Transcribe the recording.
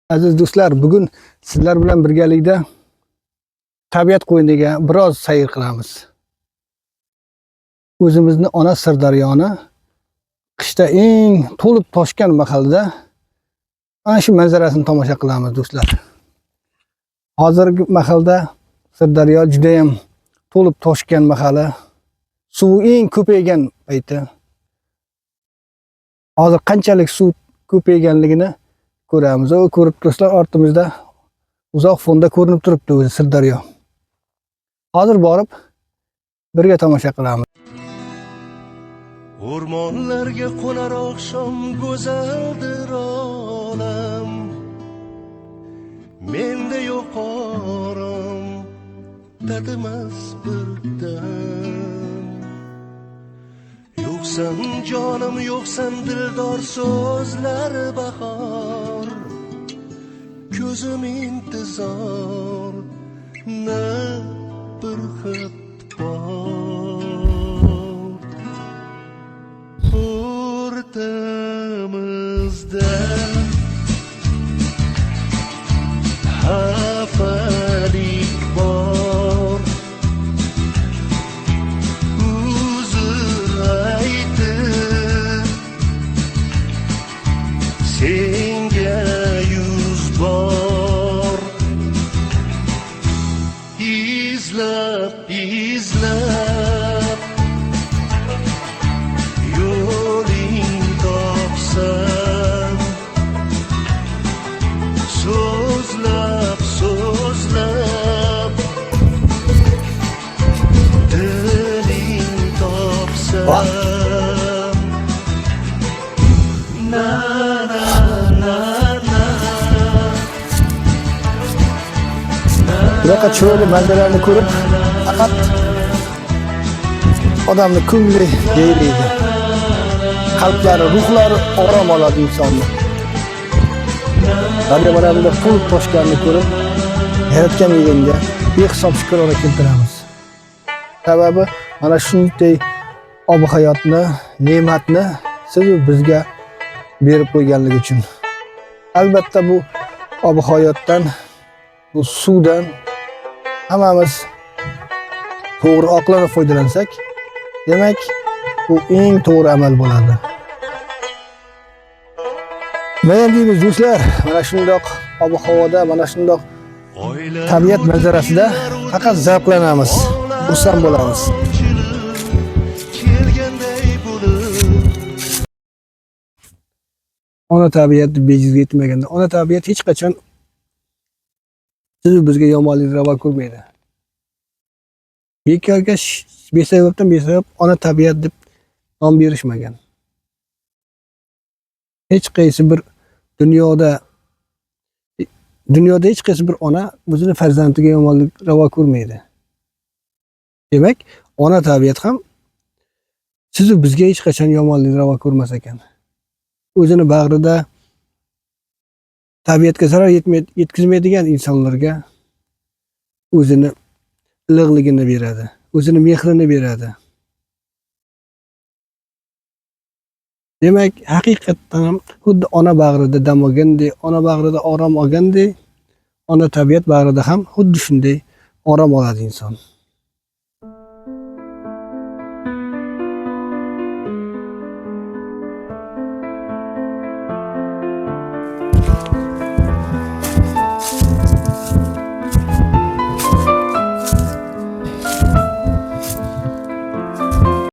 Aziz do'stlar, bugun sizlar bilan birgalikda tabiat qo'yniga biroz sayr qilamiz. O'zimizni ona Sirdaryoni qishda eng to'lib toshgan mahalda ana shu manzarasini tomosha qilamiz do'stlar. Hozirgi mahalda Sirdaryo juda ham to'lib toshgan mahali, suv eng ko'paygan payti. Hozir qanchalik suv ko'payganligini ko'ramiz. O ko'rib turibsizlar, ortimizda uzoq fonda ko'rinib turibdi o'zi Sirdaryo. Hozir borib birga tomosha qilamiz. O'rmonlarga qo'nar oqshom go'zaldir olam, menda yo'q orom, tatimas bir dam. Yo'qsan jonim, yo'qsan dildor so'zlar bahor, ko'zim intizor, na bir xat bor. O'rtamizda xafalik bor, uzr aytib senga yuz bor. Izlab yo'ling topsam, so'zlab diling topsam, na na na na. Bunaqa chiroyli manzarani ko'rib, faqat odamni ko'ngli yayraydi. Qalblari, ruhlari orom oladi insonni. Mana bunday to'lib toshganini ko'rib, yaratgan Eganga behisob shukrona keltiramiz. Sababi mana shunday ob-hayotni, ne'matni siz bizga berib qo'yganligi uchun. Albatta bu ob-hayotdan, bu suvdan hammamiz to'g'ri oqlanib foydalansak, demak bu eng to'g'ri amal bo'ladi. Nima deymiz do'stlar? Mana shundoq ob-havoda, mana shundoq tabiat manzarasida faqat zavqlanamiz, xursand bo'lamiz. Ona tabiat bejizga yetmaganda, ona tabiat hech qachon siz bizga yomonlik ravo ko'rmaydi. Bekorga besababdan besabab ona tabiat deb nom berishmagan. Hech qaysi bir dunyoda hech qaysi bir ona o'zini farzandiga yomonlik ravo ko'rmaydi. Demak, ona tabiat ham siz bizga hech qachon yomonlik ravo ko'rmas ekan. O'zini bag'rida tabiatga zarar yetkazmaydigan insonlarga o'zini iliqligini beradi, o'zini mehrini beradi. Demak, haqiqatdan ham xuddi ona bag'rida dam olgandek, ona bag'rida orom olgandek, ona tabiat bag'rida ham xuddi shunday orom oladi inson.